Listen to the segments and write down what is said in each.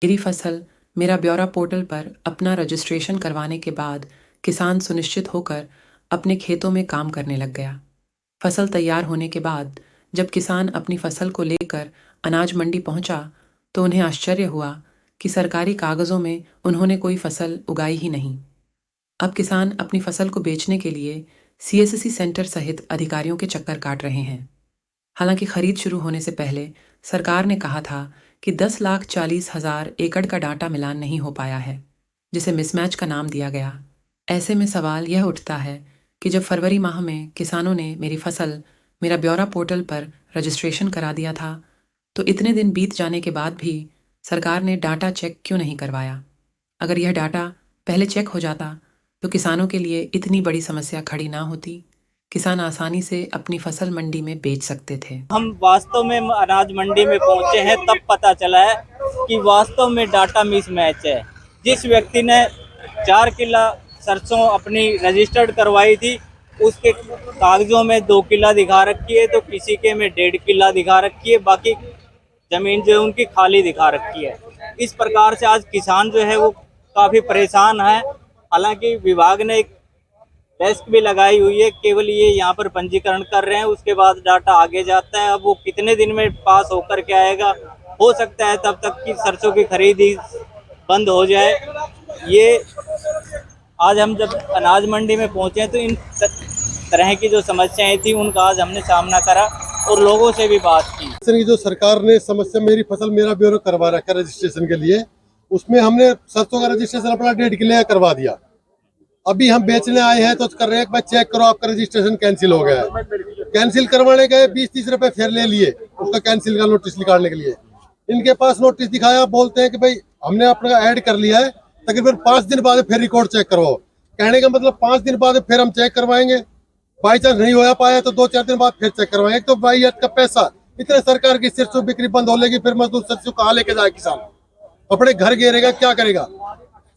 मेरी फसल मेरा ब्यौरा पोर्टल पर अपना रजिस्ट्रेशन करवाने के बाद किसान सुनिश्चित होकर अपने खेतों में काम करने लग गया। फसल तैयार होने के बाद जब किसान अपनी फसल को लेकर अनाज मंडी पहुंचा तो उन्हें आश्चर्य हुआ कि सरकारी कागजों में उन्होंने कोई फसल उगाई ही नहीं। अब किसान अपनी फसल को बेचने के लिए सीएससी सेंटर सहित अधिकारियों के चक्कर काट रहे हैं। हालांकि खरीद शुरू होने से पहले सरकार ने कहा था कि 10,40,000 एकड़ का डाटा मिलान नहीं हो पाया है, जिसे मिसमैच का नाम दिया गया। ऐसे में सवाल यह उठता है कि जब फरवरी माह में किसानों ने मेरी फसल मेरा ब्यौरा पोर्टल पर रजिस्ट्रेशन करा दिया था, तो इतने दिन बीत जाने के बाद भी सरकार ने डाटा चेक क्यों नहीं करवाया? अगर यह डाटा पहले चेक हो जाता तो किसानों के लिए इतनी बड़ी समस्या खड़ी ना होती। किसान आसानी से अपनी फसल मंडी में बेच सकते थे। हम वास्तव में अनाज मंडी में पहुंचे हैं तब पता चला है कि वास्तव में डाटा मिसमैच है। जिस व्यक्ति ने 4 किला सरसों अपनी रजिस्टर्ड करवाई थी उसके कागजों में 2 किला दिखा रखी है, तो किसी के में 1.5 किला दिखा रखी है, बाकी जमीन जो है उनकी खाली दिखा रखी है। इस प्रकार से आज किसान जो है वो काफ़ी परेशान है। हालांकि विभाग ने एक डेस्क भी लगाई हुई है, केवल ये यहाँ पर पंजीकरण कर रहे हैं, उसके बाद डाटा आगे जाता है। अब वो कितने दिन में पास होकर के आएगा, हो सकता है तब तक की सरसों की खरीदी बंद हो जाए। ये आज हम जब अनाज मंडी में पहुंचे तो इन तरह की जो समस्याएं थी उनका आज हमने सामना करा और लोगों से भी बात की। जो सरकार ने समस्या मेरी फसल मेरा ब्यौरा करवा रखा है रजिस्ट्रेशन के लिए, उसमें हमने सरसों का रजिस्ट्रेशन अपना 1.5 किले करवा दिया। अभी हम बेचने आए हैं तो कर रहे हैं कि चेक करो आपका रजिस्ट्रेशन कैंसिल हो गया है। कैंसिल करवाने गए 20-30 रुपए फिर ले लिए उसका कैंसिल का नोटिस निकालने के लिए। इनके पास नोटिस दिखाया, बोलते हैं कि भाई हमने अपना ऐड कर लिया है, तकरीबन 5 दिन बाद फिर रिकॉर्ड चेक करवाओ। कहने का मतलब 5 दिन बाद फिर हम चेक करवाएंगे, बाई चांस नहीं हो पाया तो 2-4 दिन बाद फिर चेक करवाएंगे। तो भाई का पैसा इतने सरकार की सरसों बिक्री बंद हो लेगी, फिर मजदूर सरसों कहाँ लेके जाए किसान? अपने घर घेरेगा, क्या करेगा?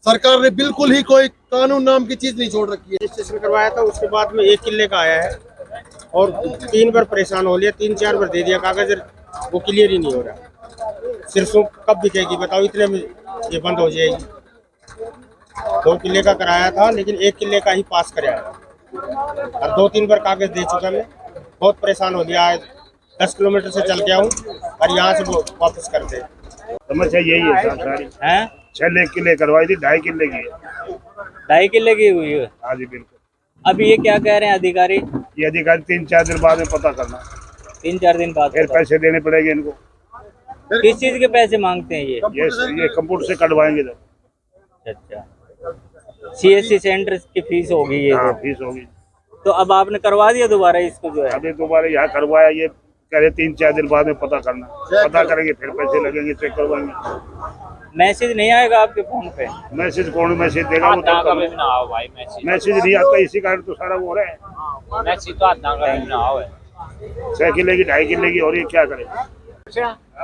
सरकार ने बिल्कुल ही कोई कानून नाम की चीज नहीं छोड़ रखी है। रजिस्ट्रेशन करवाया था, उसके बाद में 1 किले का आया है और 3 बार परेशान हो लिया, 3-4 बार दे दिया कागज, वो क्लियर ही नहीं हो रहा। सरसों कब बिकेगी बताओ, इतने में ये बंद हो जाएगी। 2 किले का कराया था लेकिन 1 किले का ही पास कराया और 2-3 बार कागज दे चुका मैं। बहुत परेशान हो गया है, 10 किलोमीटर से चल के आऊँ और यहाँ से वो वापस कर दे। समस्या यही है सारी हैं 6 किले करवाई थी, 2.5 किले की 2.5 किले की हुई है। हाँ जी बिल्कुल। अब ये क्या कह रहे हैं अधिकारी? ये अधिकारी 3-4 दिन बाद में पता करना, 3-4 दिन बाद फिर पैसे देने पड़ेंगे इनको। किस चीज के पैसे मांगते हैं ये कंप्यूटर से कटवाएंगे जब। अच्छा, सीएससी सेंटर की फीस होगी ये हाँ तो। फीस होगी। तो अब आपने करवा दिया दोबारा इसको जो है? अभी दोबारा यहाँ करवाया, ये कह रहे 3-4 दिन बाद में पता करना, पता करेंगे फिर पैसे लगेंगे, चेक करवाएंगे। मैसेज नहीं आएगा आपके फोन पे? मैसेज कौन मैसेज देगा? वो तो भाई मैसेज नहीं आता, इसी कारण तो सारा वो रहा है। मैसेज तो आता है। 6 किले की 2.5 किले की, और ये क्या करे?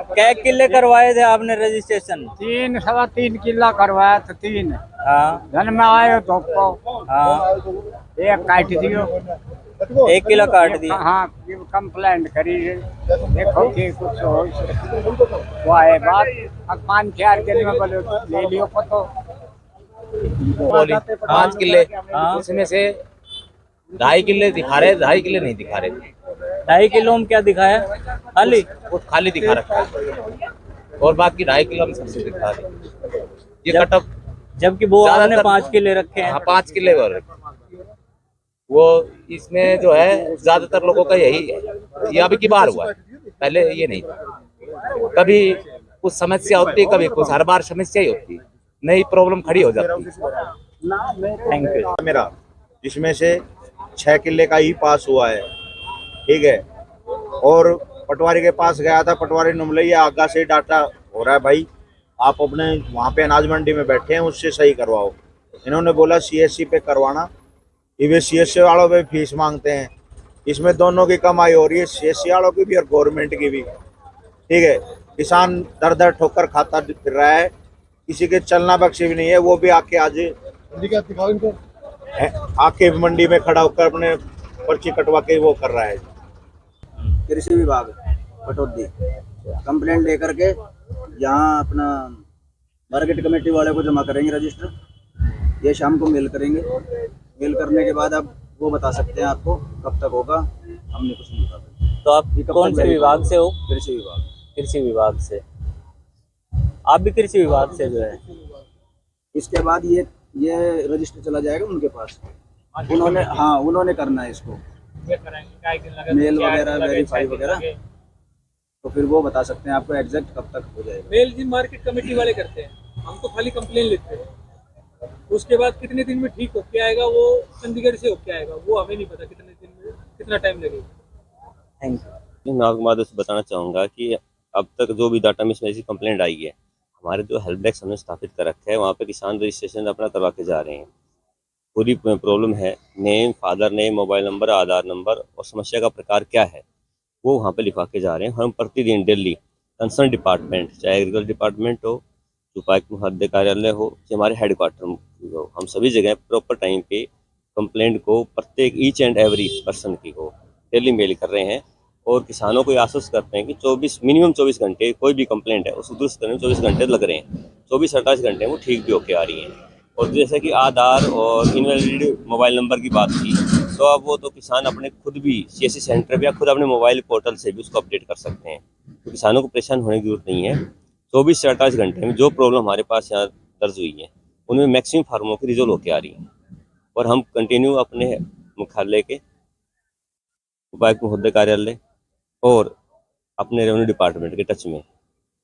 क्या किले करवाए थे आपने रजिस्ट्रेशन? 3-3.25 किला करवाया था। 3 हाँ धन में आयो तो हाँ, एक काट दियो। 1 किलो काट दिया। हाँ, कंप्लेंट करी, देखो कि कुछ हो वो है बात। अब 5-4 दिन में बोले ले लियो पतो। 5 किले, हाँ। उसमें से 2.5 किले दिखा रहे, 2.5 किले नहीं दिखा रहे। 2.5 किलो में क्या दिखाया? खाली वो खाली दिखा रखा है और बाकी 2.5 किलो में सबसे दिखा रहे। ये कटअप जबकि वो आपने ज्यादातर 5 किले रखे हैं। हाँ 5 किले और वो इसमें जो है ज्यादातर लोगों का यही है। ये अभी की बार हुआ है, पहले ये नहीं था। कभी कुछ समस्या होती है, कभी कुछ, हर बार समस्या ही होती है, नई प्रॉब्लम खड़ी हो जाती है। Thank you. मेरा जिसमें से 6 किले का ही पास हुआ है, ठीक है। और पटवारी के पास गया था, पटवारी ने बोला ये आगा से डाटा हो रहा है भाई, आप अपने वहाँ पे अनाज मंडी में बैठे हैं उससे सही करवाओ। इन्होंने बोला सीएससी पे करवाना, ये सीएससी वालों पे फीस मांगते हैं। इसमें दोनों की कमाई हो रही है, सीएससी वालों की भी और गवर्नमेंट की भी, ठीक है। किसान दर दर ठोकर खाता फिर रहा है, किसी के चलना बख्शी भी नहीं है। वो भी आके आज आके मंडी में खड़ा होकर अपने पर्ची कटवा के वो कर रहा है। कृषि विभाग कटौती कंप्लेंट लेकर के यहाँ अपना मार्केट कमेटी वाले को जमा करेंगे रजिस्टर, ये शाम को मेल करेंगे। मेल करने के बाद अब वो बता सकते हैं आपको कब तक होगा, हमने कुछ नहीं बता। तो आप कौन से विभाग से हो? कृषि विभाग। कृषि विभाग से। आप भी कृषि विभाग से जो है, इसके बाद ये रजिस्टर चला जाएगा उनके पास, उन्होंने करना है इसको, मेल वगैरह वेरीफाई वगैरह, तो फिर वो बता सकते हैं आपको एग्जैक्ट कब तक हो जाएगा। मेल जी मार्केट कमेटी वाले करते हैं, हम तो खाली कंप्लेन लेते हैं। उसके बाद कितने दिन में ठीक होके आएगा, वो चंडीगढ़ से होके आएगा, वो हमें नहीं पता कितने दिन में, कितना टाइम लगेगा। Thank you. मैं आपको माध्यम से बताना चाहूँगा कि अब तक जो भी डाटा मिस में ऐसी कंप्लेंट आई है, हमारे जो हेल्प डेस्क हमने स्थापित कर रखा है, वहाँ पे किसान रजिस्ट्रेशन अपना करवा के जा रहे हैं। पूरी प्रॉब्लम है, name, father name, mobile number, Aadhaar number और समस्या का प्रकार क्या है, वो वहाँ पे लिखवा के जा रहे हैं। हम प्रतिदिन डेली कंसर्न डिपार्टमेंट, चाहे एग्रीकल्चर डिपार्टमेंट हो, उपायुक्त महोदय कार्यालय हो, चाहे हमारे हेडक्वार्टर हो, हम सभी जगह प्रॉपर टाइम पे कंप्लेंट को प्रत्येक ईच एंड एवरी पर्सन की को डेली मेल कर रहे हैं और किसानों को आश्वस्त करते हैं कि मिनिमम 24 घंटे कोई भी कंप्लेंट है उसको दुरुस्त करने में 24 घंटे लग रहे हैं। 24-28 घंटे वो ठीक भी होके आ रही हैं। और जैसे कि आधार और इनवैलिड मोबाइल नंबर की बात की, तो अब वो तो किसान अपने खुद भी CSC सेंटर पर या खुद अपने मोबाइल पोर्टल से भी उसको अपडेट कर सकते हैं। तो किसानों को परेशान होने की जरूरत नहीं है। 24 से 28 घंटे में जो प्रॉब्लम हमारे पास यहाँ दर्ज हुई है, उनमें मैक्सिमम फार्मों की रिजोल्व होकर आ रही हैं और हम कंटिन्यू अपने मुख्यालय के उपायुक्त महोदय कार्यालय और अपने रेवेन्यू डिपार्टमेंट के टच में,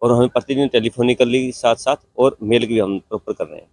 और हमें प्रतिदिन टेलीफोनिकली साथ साथ और मेल की भी हम प्रॉपर कर रहे हैं।